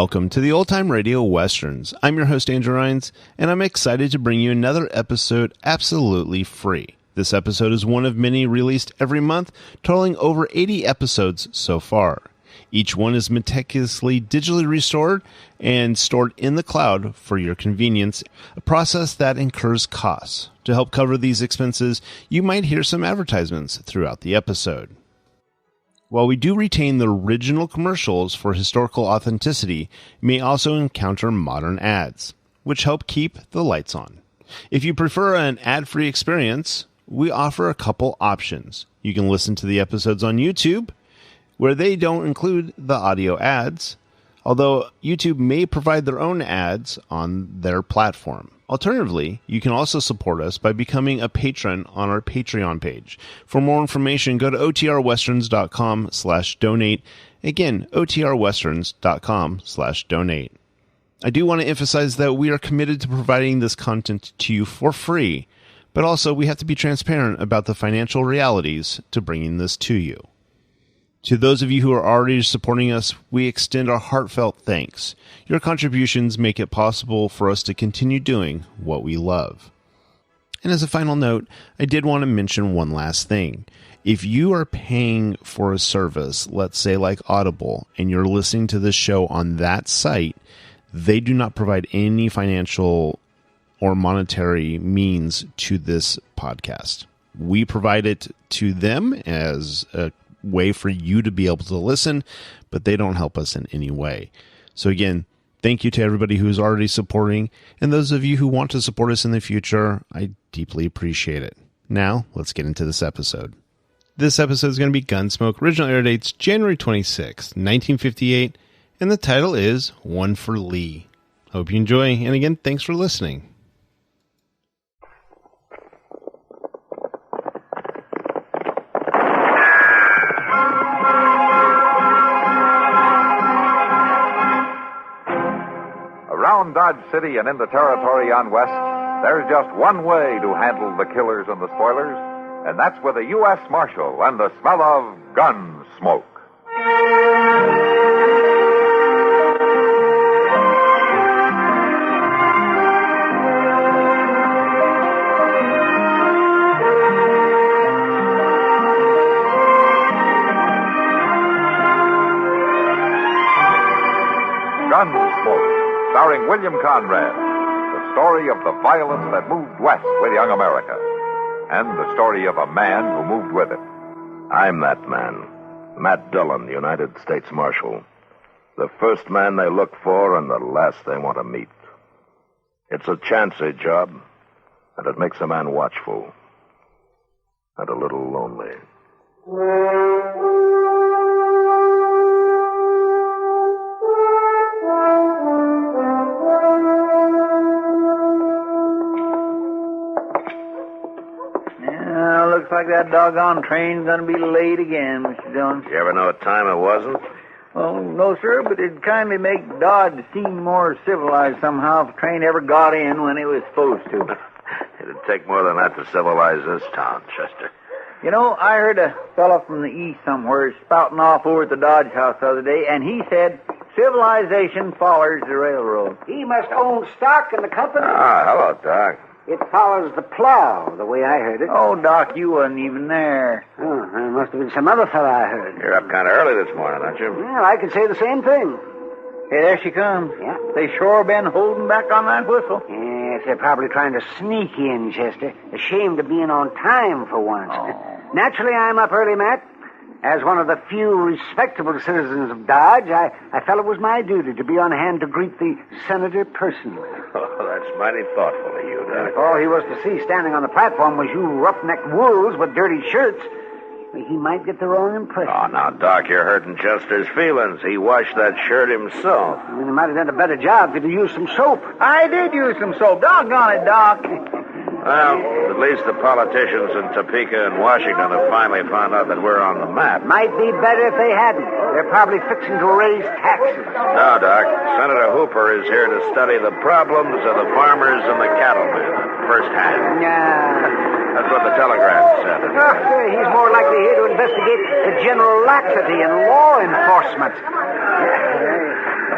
Welcome to the Old Time Radio Westerns. I'm your host, Andrew Rines, and I'm excited to bring you another episode absolutely free. This episode is one of many released every month, totaling over 80 episodes so far. Each one is meticulously digitally restored and stored in the cloud for your convenience, a process that incurs costs. To help cover these expenses, you might hear some advertisements throughout the episode. While we do retain the original commercials for historical authenticity, you may also encounter modern ads, which help keep the lights on. If you prefer an ad-free experience, we offer a couple options. You can listen to the episodes on YouTube, where they don't include the audio ads, although YouTube may provide their own ads on their platform. Alternatively, you can also support us by becoming a patron on our Patreon page. For more information, go to otrwesterns.com/donate. Again, otrwesterns.com/donate. I do want to emphasize that we are committed to providing this content to you for free, but also we have to be transparent about the financial realities to bringing this to you. To those of you who are already supporting us, we extend our heartfelt thanks. Your contributions make it possible for us to continue doing what we love. And as a final note, I did want to mention one last thing. If you are paying for a service, let's say like Audible, and you're listening to this show on that site, they do not provide any financial or monetary means to this podcast. We provide it to them as a way for you to be able to listen, but they don't help us in any way. So again, thank you to everybody who's already supporting, and those of you who want to support us in the future, I deeply appreciate it. Now, let's get into this episode. This episode is going to be Gunsmoke. Original air dates January 26, 1958, and the title is One for Lee. Hope you enjoy, and again, thanks for listening. Around Dodge City and in the territory on West, there's just one way to handle the killers and the spoilers, and that's with a U.S. Marshal and the smell of Gunsmoke. Gunsmoke, starring William Conrad, the story of the violence that moved west with young America, and the story of a man who moved with it. I'm that man, Matt Dillon, United States Marshal. The first man they look for and the last they want to meet. It's a chancy job, and it makes a man watchful and a little lonely. Looks like that doggone train's gonna be late again, Mr. Dillon. You ever know what time it wasn't? Oh, no, sir, but it'd kindly make Dodge seem more civilized somehow if the train ever got in when it was supposed to. It'd take more than that to civilize this town, Chester. You know, I heard a fellow from the east somewhere spouting off over at the Dodge House the other day, and he said civilization follows the railroad. He must own stock in the company. Ah, hello, Doc. It follows the plow, the way I heard it. Oh, Doc, you wasn't even there. Oh, there must have been some other fellow I heard. You're up kind of early this morning, aren't you? Well, I could say the same thing. Hey, there she comes. Yeah. They sure been holding back on that whistle. Yes, they're probably trying to sneak in, Chester. Ashamed of being on time for once. Oh. Naturally, I'm up early, Matt. As one of the few respectable citizens of Dodge, I felt it was my duty to be on hand to greet the senator personally. Oh, that's mighty thoughtful of you, Doc. If all he was to see standing on the platform was you roughneck wolves with dirty shirts, he might get the wrong impression. Oh, now, Doc, you're hurting Chester's feelings. He washed that shirt himself. I mean, he might have done a better job if he'd used some soap. I did use some soap. Doggone it, Doc. Well, at least the politicians in Topeka and Washington have finally found out that we're on the map. Might be better if they hadn't. They're probably fixing to raise taxes. No, Doc. Senator Hooper is here to study the problems of the farmers and the cattlemen firsthand. That's what the telegram said. He's more likely here to investigate the general laxity in law enforcement.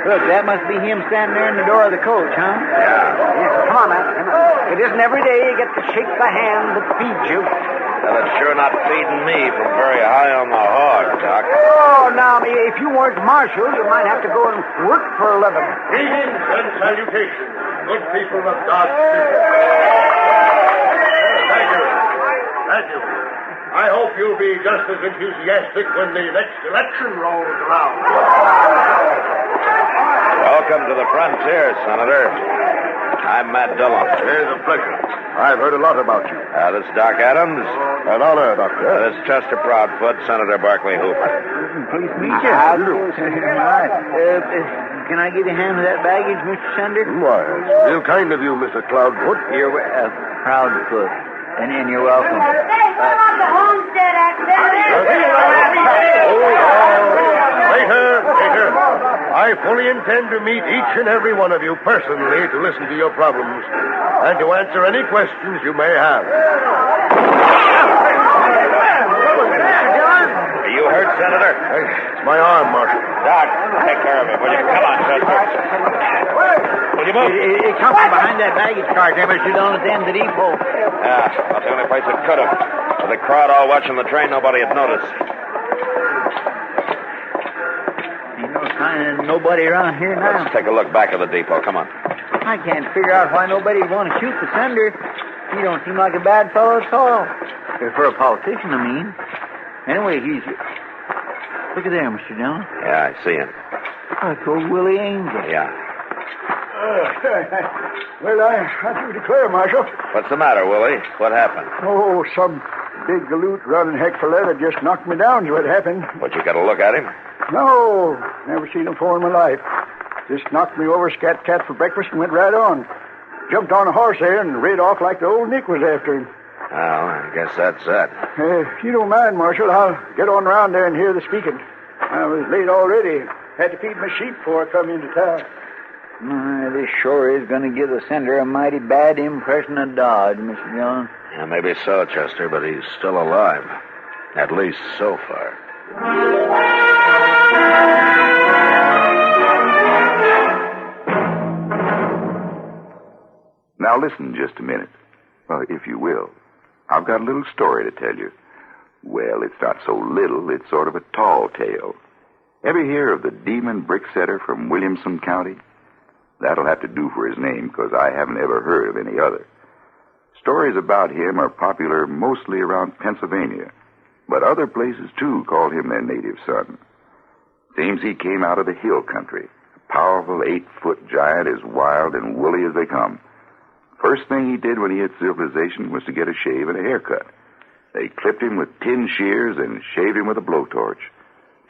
Look, that must be him standing there in the door of the coach, huh? Yeah. Yes, come on, Matt. Come on. It isn't every day you get to shake the hand that feeds you. Well, it's sure not feeding me from very high on the hog, Doc. Oh, now, if you weren't marshal, you might have to go and work for a living. Greetings and salutations, good people of Dodge City. Thank you. Thank you. I hope you'll be just as enthusiastic when the next election rolls around. Welcome to the frontier, Senator. I'm Matt Dillon. It's a pleasure. I've heard a lot about you. This is Doc Adams. An honor, Doctor. This is Chester Proudfoot, Senator Barclay Hooper. Pleased to meet you. How do you do? Can I give you a hand with that baggage, Mr. Sender? Why, it's real kind of you, Mr. Cloudfoot. You're Proudfoot, and you're welcome. the homestead Later. I fully intend to meet each and every one of you personally to listen to your problems and to answer any questions you may have. Are you hurt, Senator? It's my arm, Marshal. Doc, take care of me, will you? Come on, Chester. Will you move? It comes from behind that baggage cart there, Mr. Dillon, at the end of the depot. Yeah, that's the only place it could have. With the crowd all watching the train, nobody had noticed. Ain't no sign of nobody around here now. Let's take a look back at the depot. Come on. I can't figure out why nobody would want to shoot the sender. He don't seem like a bad fellow at all. For a politician, I mean. Anyway, he's... Look at there, Mr. Dillon. Yeah, I see him. That's old Willie Angel. Yeah. Well, I do declare, Marshal. What's the matter, Willie? What happened? Oh, some big galoot running heck for leather just knocked me down is what happened. What, you got a look at him? No, never seen him before in my life. Just knocked me over scat-cat for breakfast and went right on. Jumped on a horse there and rode off like the old Nick was after him. Well, I guess that's it. If you don't mind, Marshal, I'll get on around there and hear the speaking. I was late already. Had to feed my sheep before I come into town. This sure is going to give the sender a mighty bad impression of Dodge, Mr. Dillon. Yeah, maybe so, Chester, but he's still alive. At least so far. Now listen just a minute. If you will. I've got a little story to tell you. Well, it's not so little, it's sort of a tall tale. Ever hear of the demon brick setter from Williamson County? That'll have to do for his name, because I haven't ever heard of any other. Stories about him are popular mostly around Pennsylvania, but other places, too, call him their native son. Seems he came out of the hill country, a powerful 8-foot giant as wild and woolly as they come. First thing he did when he hit civilization was to get a shave and a haircut. They clipped him with tin shears and shaved him with a blowtorch.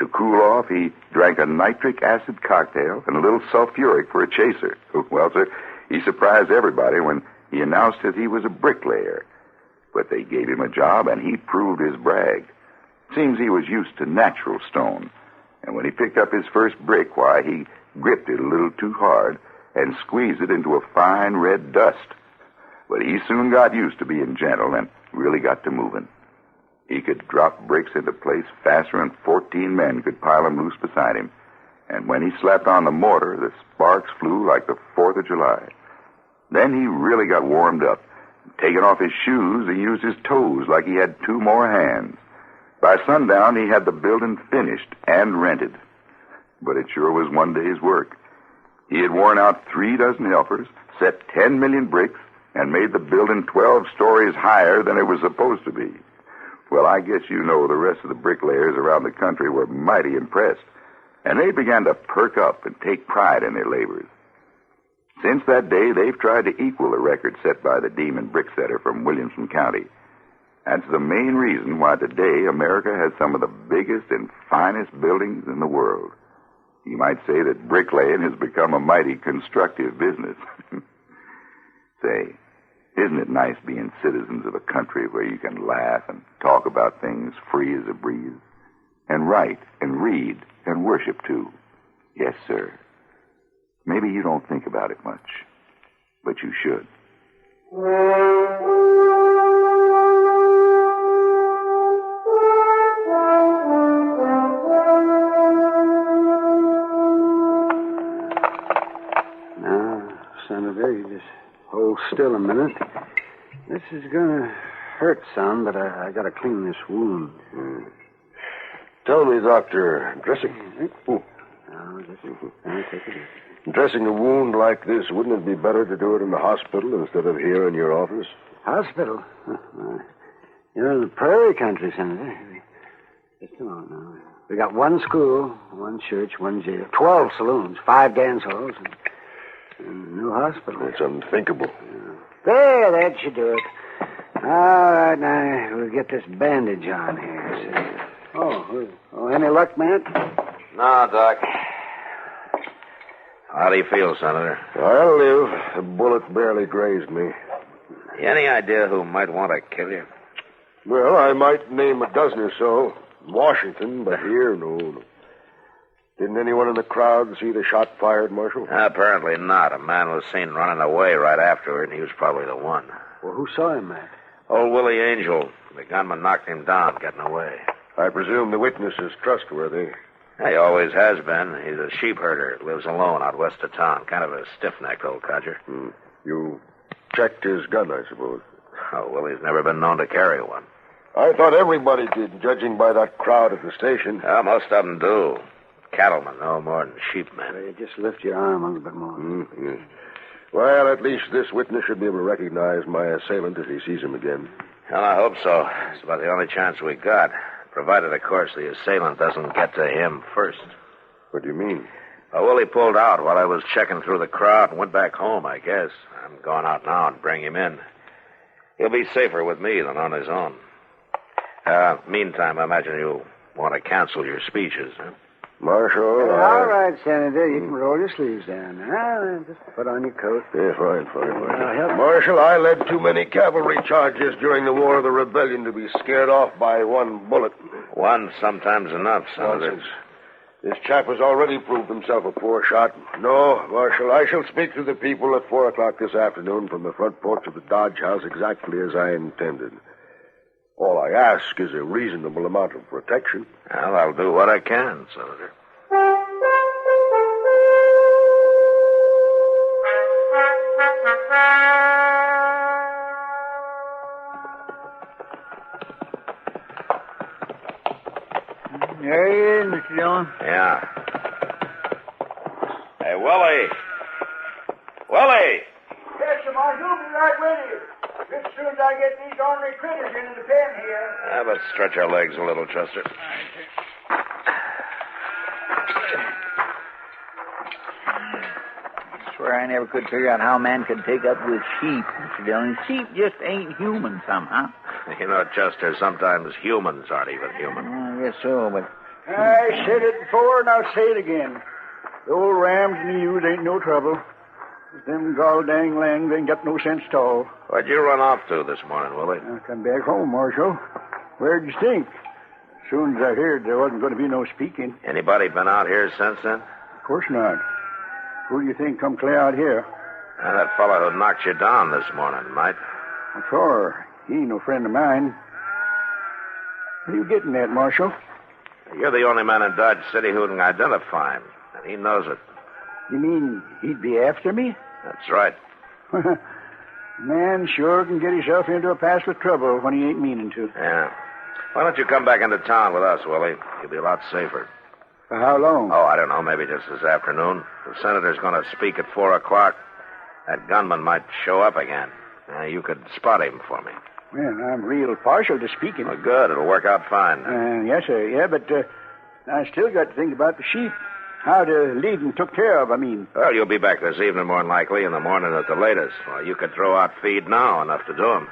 To cool off, he drank a nitric acid cocktail and a little sulfuric for a chaser. Well, sir, he surprised everybody when he announced that he was a bricklayer. But they gave him a job, and he proved his brag. Seems he was used to natural stone. And when he picked up his first brick, why, he gripped it a little too hard and squeezed it into a fine red dust. But he soon got used to being gentle and really got to moving. He could drop bricks into place faster than 14 men could pile them loose beside him. And when he slapped on the mortar, the sparks flew like the 4th of July. Then he really got warmed up. Taking off his shoes, he used his toes like he had 2 more hands. By sundown, he had the building finished and rented. But it sure was one day's work. He had worn out 3 dozen helpers, set 10 million bricks, and made the building 12 stories higher than it was supposed to be. Well, I guess you know the rest of the bricklayers around the country were mighty impressed, and they began to perk up and take pride in their labors. Since that day, they've tried to equal the record set by the demon brick setter from Williamson County. That's the main reason why today America has some of the biggest and finest buildings in the world. You might say that bricklaying has become a mighty constructive business. Say, isn't it nice being citizens of a country where you can laugh and talk about things free as a breeze? And write and read and worship too. Yes, sir. Maybe you don't think about it much, but you should. Senator, you just hold still a minute. This is gonna hurt some, but I gotta clean this wound. Tell me, Doctor, dressing... Take it easy. Dressing a wound like this, wouldn't it be better to do it in the hospital instead of here in your office? Hospital? You're in the prairie country, Senator. Just a moment now. We got one school, one church, one jail, 12 saloons, 5 dance halls, and no hospital. It's unthinkable. There, that should do it. All right, now we'll get this bandage on here. Oh, any luck, Matt? No, Doc. How do you feel, Senator? I'll live. The bullet barely grazed me. Any idea who might want to kill you? Well, I might name a dozen or so. Washington, but here, no. Didn't anyone in the crowd see the shot fired, Marshal? Apparently not. A man was seen running away right afterward, and he was probably the one. Well, who saw him, Matt? Old Willie Angel. The gunman knocked him down, getting away. I presume the witness is trustworthy. He always has been. He's a sheep herder. Lives alone out west of town. Kind of a stiff-necked old codger. You checked his gun, I suppose. Oh, Willie's never been known to carry one. I thought everybody did, judging by that crowd at the station. Most of them do. Cattlemen no more than sheepmen. Well, you just lift your arm a little bit more. Yes. Well, at least this witness should be able to recognize my assailant if he sees him again. Well, I hope so. It's about the only chance we got. Provided, of course, the assailant doesn't get to him first. What do you mean? Well, Willie pulled out while I was checking through the crowd and went back home, I guess. I'm going out now and bring him in. He'll be safer with me than on his own. Meantime, I imagine you'll want to cancel your speeches, huh? Marshal, All right, Senator. You can roll your sleeves down. Now, just put on your coat. Yeah, fine. help. Marshal, I led too many cavalry charges during the War of the Rebellion to be scared off by one bullet. One sometimes enough, Senator. Nonsense. This chap has already proved himself a poor shot. No, Marshal, I shall speak to the people at 4 o'clock this afternoon from the front porch of the Dodge House exactly as I intended. All I ask is a reasonable amount of protection. Well, I'll do what I can, Senator. There he is, Mr. Dillon. Yeah. Hey, Willie. Willie! Yes, sir, Marshal. Be right with you. Just as soon as I get these ornery critters into the pen here. Let's stretch our legs a little, Chester. I swear I never could figure out how a man could take up with sheep, Mr. Dillon. Sheep just ain't human somehow. You know, Chester, sometimes humans aren't even human. I guess so, but... I said it before, and I'll say it again. The old rams and the ewes ain't no trouble. Them gall-dang lambs ain't got no sense at all. Where'd you run off to this morning, Willie? I come back home, Marshal. Where'd you think? As soon as I heard there wasn't going to be no speaking. Anybody been out here since then? Of course not. Who do you think come clear out here? That fellow who knocked you down this morning, might. What for? He ain't no friend of mine. What are you getting at, Marshal? You're the only man in Dodge City who can identify him, and he knows it. You mean he'd be after me? That's right. Man sure can get himself into a pass with trouble when he ain't meaning to. Yeah. Why don't you come back into town with us, Willie? You'll be a lot safer. For how long? Oh, I don't know. Maybe just this afternoon. The senator's going to speak at 4 o'clock. That gunman might show up again. You could spot him for me. Well, I'm real partial to speaking. Well, good. It'll work out fine. Yes, sir. Yeah, but I still got to think about the sheep. How to lead them took care of, I mean. Well, you'll be back this evening more than likely, in the morning at the latest. Well, you could throw out feed now, enough to do 'em.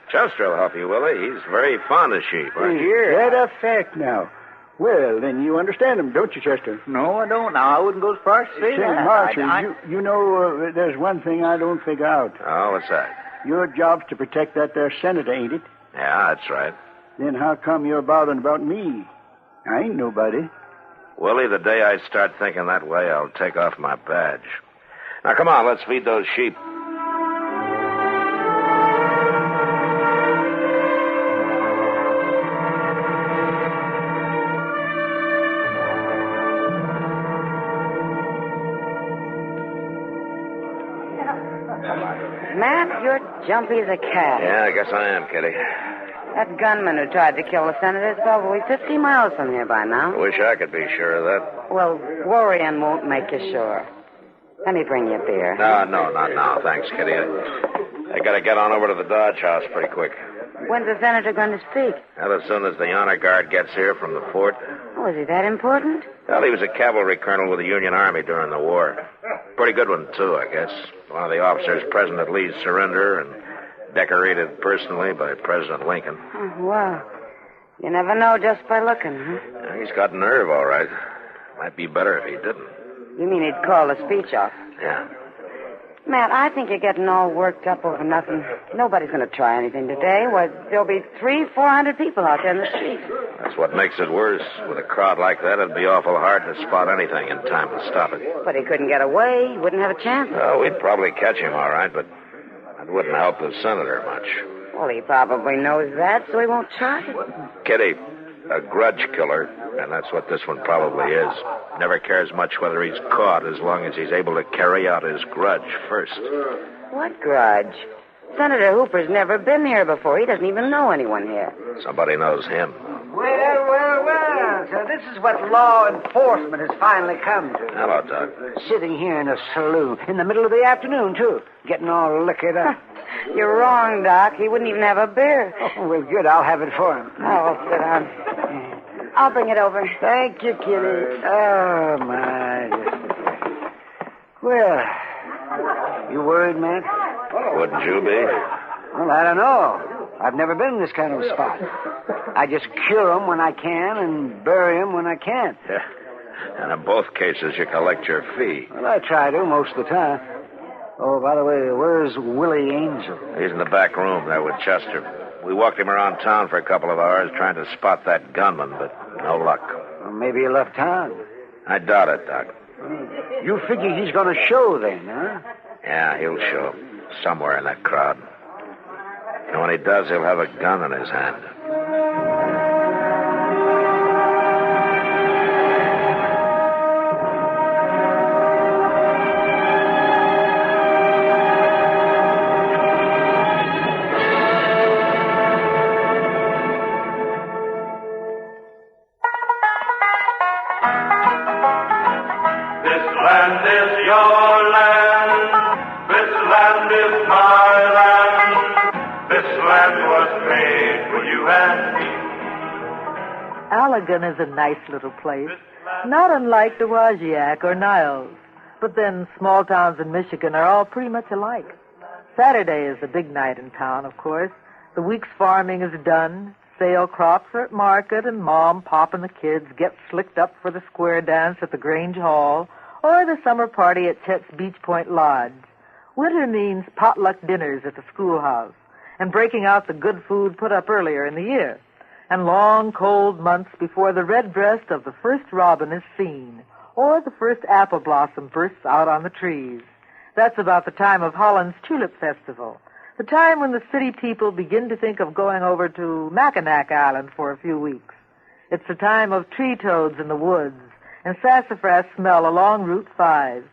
Chester will help you, Willie. He's very fond of sheep, aren't you? That a fact now. Well, then you understand him, don't you, Chester? No, I don't. Now, I wouldn't go as far as to say that. Marshal, you know, there's one thing I don't figure out. Oh, what's that? Your job's to protect that there senator, ain't it? Yeah, that's right. Then how come you're bothering about me? I ain't nobody. Willie, the day I start thinking that way, I'll take off my badge. Now, come on, let's feed those sheep. Matt, you're jumpy as a cat. Yeah, I guess I am, Kitty. That gunman who tried to kill the senator is probably 50 miles from here by now. I wish I could be sure of that. Well, worrying won't make you sure. Let me bring you a beer. No, not now. Thanks, Kitty. I got to get on over to the Dodge House pretty quick. When's the senator going to speak? Not as soon as the honor guard gets here from the fort. Oh, is he that important? Well, he was a cavalry colonel with the Union Army during the war. Pretty good one, too, I guess. One of the officers present at Lee's surrender and decorated personally by President Lincoln. Oh, well, you never know just by looking, huh? Yeah, he's got nerve, all right. Might be better if he didn't. You mean he'd call the speech off? Yeah. Matt, I think you're getting all worked up over nothing. Nobody's going to try anything today. Why, there'll be 300-400 people out there in the street. That's what makes it worse. With a crowd like that, it'd be awful hard to spot anything in time to stop it. But he couldn't get away. He wouldn't have a chance. Oh, we'd probably catch him, all right, but that wouldn't help the senator much. Well, he probably knows that, so he won't try. Kitty, a grudge killer, and that's what this one probably is. Never cares much whether he's caught as long as he's able to carry out his grudge first. What grudge? Senator Hooper's never been here before. He doesn't even know anyone here. Somebody knows him. Well. So this is what law enforcement has finally come to. Hello, Doc. Sitting here in a saloon in the middle of the afternoon, too. Getting all liquored up. You're wrong, Doc. He wouldn't even have a beer. Oh, well, good. I'll have it for him. Oh, sit down. I'll bring it over. Thank you, Kitty. Oh, my. Well, you worried, Matt? Wouldn't you be? Well, I don't know. I've never been in this kind of a spot. I just cure 'em when I can and bury 'em when I can't. Yeah. And in both cases, you collect your fee. Well, I try to most of the time. Oh, by the way, where's Willie Angel? He's in the back room there with Chester. We walked him around town for a couple of hours trying to spot that gunman, but no luck. Well, maybe he left town. I doubt it, Doc. You figure he's going to show then, huh? Yeah, he'll show. Somewhere in that crowd. And when he does, he'll have a gun in his hand. Allegan is a nice little place, not unlike Dowagiac or Niles. But then small towns in Michigan are all pretty much alike. Saturday is the big night in town, of course. The week's farming is done. Sale crops are at market, and Mom, Pop, and the kids get slicked up for the square dance at the Grange Hall or the summer party at Chet's Beach Point Lodge. Winter means potluck dinners at the schoolhouse and breaking out the good food put up earlier in the year, and long, cold months before the red breast of the first robin is seen, or the first apple blossom bursts out on the trees. That's about the time of Holland's Tulip Festival, the time when the city people begin to think of going over to Mackinac Island for a few weeks. It's the time of tree toads in the woods and sassafras smell along Route 5.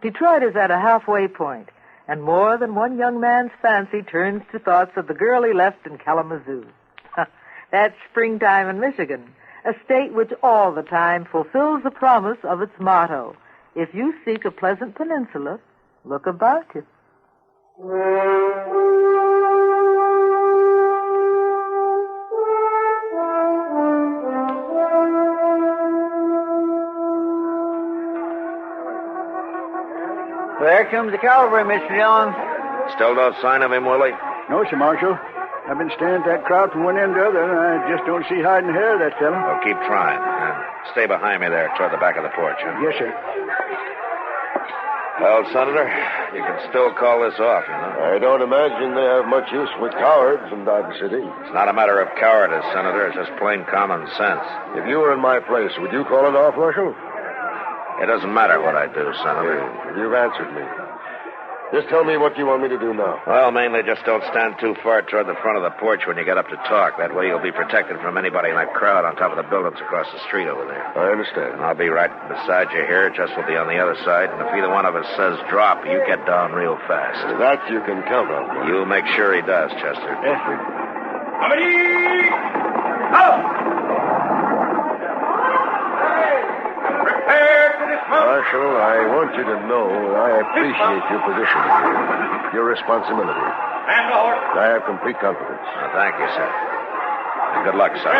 Detroit is at a halfway point, and more than one young man's fancy turns to thoughts of the girl he left in Kalamazoo. That's springtime in Michigan, a state which all the time fulfills the promise of its motto, if you seek a pleasant peninsula, look about you. There comes the cavalry, Mr. Dillon. Still no sign of him, Willie? No, sir, Marshal. I've been staring at that crowd from one end to the other, and I just don't see hide and hair of that fellow. Well, keep trying. Stay behind me there toward the back of the porch, huh? Yes, sir. Well, Senator, you can still call this off, you know. I don't imagine they have much use with cowards in Dodge City. It's not a matter of cowardice, Senator. It's just plain common sense. If you were in my place, would you call it off, Marshal? It doesn't matter what I do, Senator. You've answered me. Just tell me what you want me to do now. Well, mainly just don't stand too far toward the front of the porch when you get up to talk. That way you'll be protected from anybody in that crowd on top of the buildings across the street over there. I understand. And I'll be right beside you here. Just will be on the other side. And if either one of us says drop, you get down real fast. That you can count on. You make sure he does, Chester. Yes, sir. Marshal, I want you to know I appreciate your position, your responsibility. I have complete confidence. Thank you, sir. And good luck, son.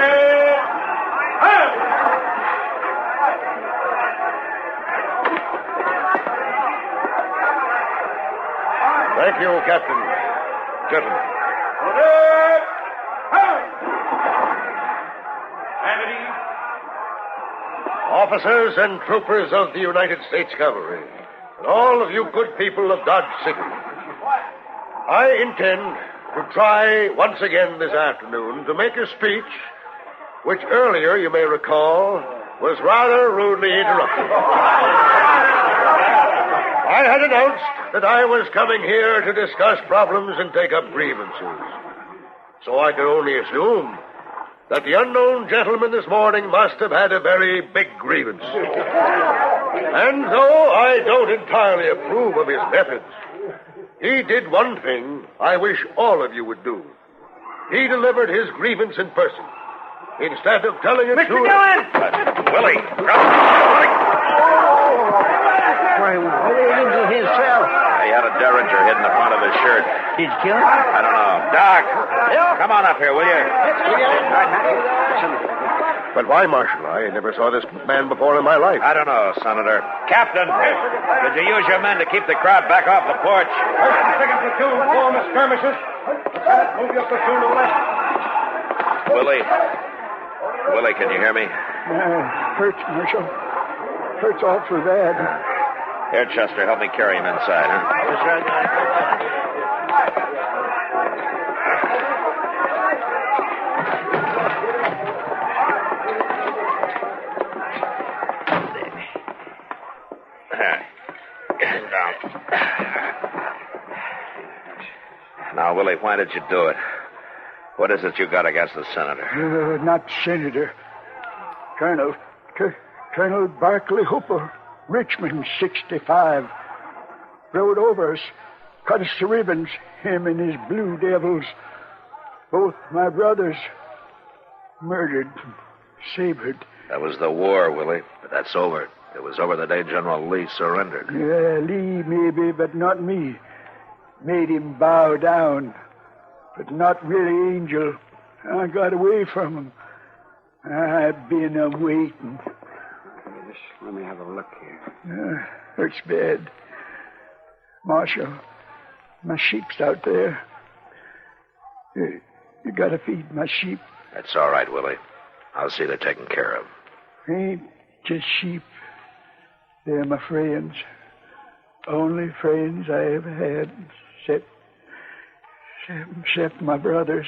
Thank you, Captain. Gentlemen. Officers and troopers of the United States Cavalry, and all of you good people of Dodge City, I intend to try once again this afternoon to make a speech which earlier, you may recall, was rather rudely interrupted. I had announced that I was coming here to discuss problems and take up grievances. So I could only assume that the unknown gentleman this morning must have had a very big grievance. And though I don't entirely approve of his methods, he did one thing I wish all of you would do. He delivered his grievance in person, instead of telling it to... Willie! Willie! Why, Willie into his cell. He had a derringer hid in the front of his shirt. Did you kill him? I don't know. Doc, come on up here, will you? But why, Marshal? I never saw this man before in my life. I don't know, Senator. Captain, did you use your men to keep the crowd back off the porch? First and second platoon form the skirmishers. Lieutenant, move your platoon to the left. Willie. Willie, can you hear me? Hurts, Marshal. Hurts awful bad. Here, Chester, help me carry him inside, huh? That's right. Now, Willie, why did you do it? What is it you got against the senator? Not senator. Colonel Barclay Hooper, Richmond, 65. Rode over us, cut us to ribbons, him and his blue devils. Both my brothers murdered, sabred. That was the war, Willie, but that's over. It was over the day General Lee surrendered. Yeah, Lee maybe, but not me. Made him bow down, but not really Angel. I got away from him. I've been a-waiting. Just let me have a look here. Hurts bad. Marshal, my sheep's out there. You gotta feed my sheep. That's all right, Willie. I'll see they're taken care of. Ain't just sheep. They're my friends. Only friends I ever had, except my brothers.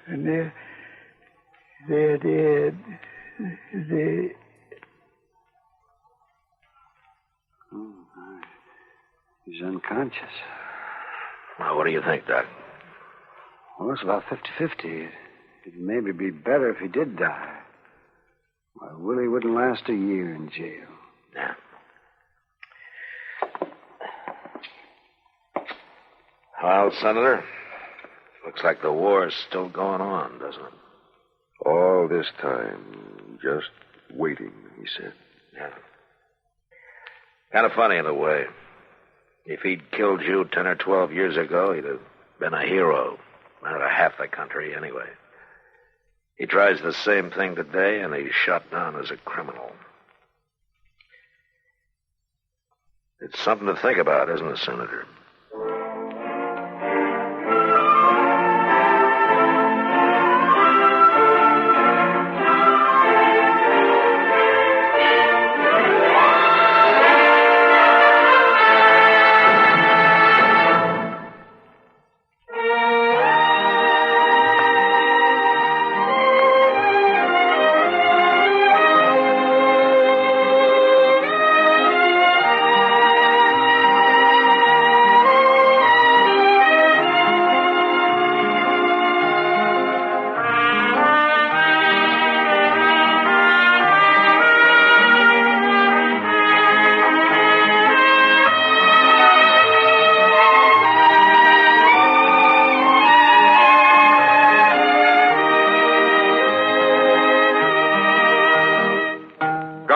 And they're dead. He's unconscious. Well, what do you think, Doc? Well, it's about 50-50. It'd maybe be better if he did die. Well, Willie wouldn't last a year in jail. Yeah. Well, Senator, looks like the war's still going on, doesn't it? All this time, just waiting, he said. Yeah. Kind of funny in a way. If he'd killed you 10 or 12 years ago, he'd have been a hero. Not a half the country, anyway. He tries the same thing today, and he's shot down as a criminal. It's something to think about, isn't it, Senator?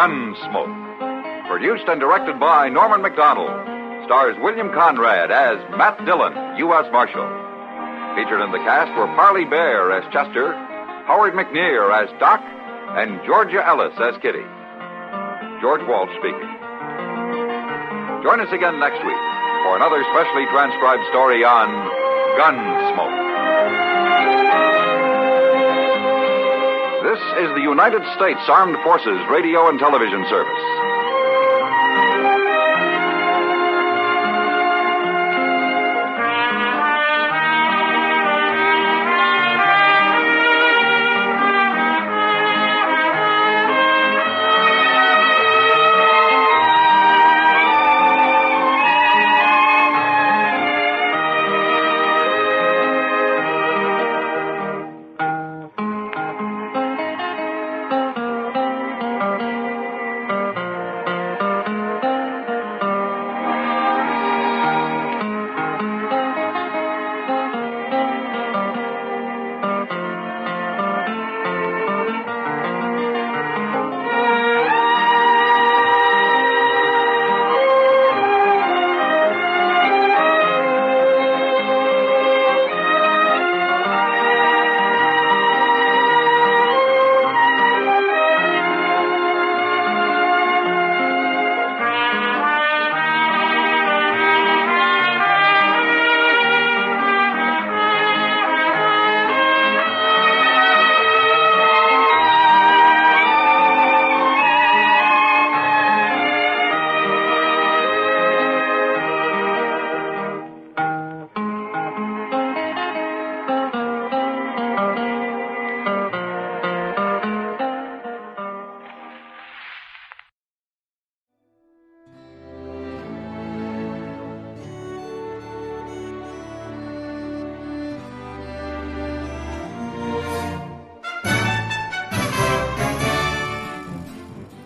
Gunsmoke. Produced and directed by Norman McDonald. Stars William Conrad as Matt Dillon, U.S. Marshal. Featured in the cast were Parley Bear as Chester, Howard McNear as Doc, and Georgia Ellis as Kitty. George Walsh speaking. Join us again next week for another specially transcribed story on Gunsmoke. This is the United States Armed Forces Radio and Television Service.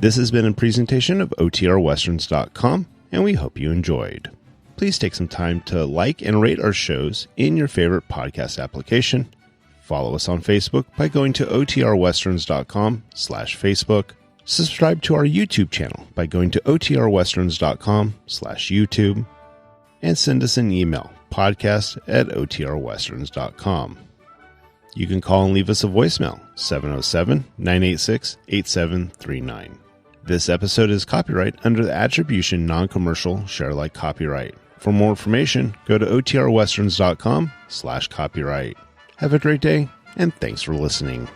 This has been a presentation of OTRWesterns.com, and we hope you enjoyed. Please take some time to like and rate our shows in your favorite podcast application. Follow us on Facebook by going to OTRWesterns.com/Facebook. Subscribe to our YouTube channel by going to OTRWesterns.com/YouTube. And send us an email, podcast@OTRWesterns.com. You can call and leave us a voicemail, 707-986-8739. This episode is copyright under the Attribution Non-Commercial Share Alike Copyright. For more information, go to OTRWesterns.com/copyright. Have a great day, and thanks for listening.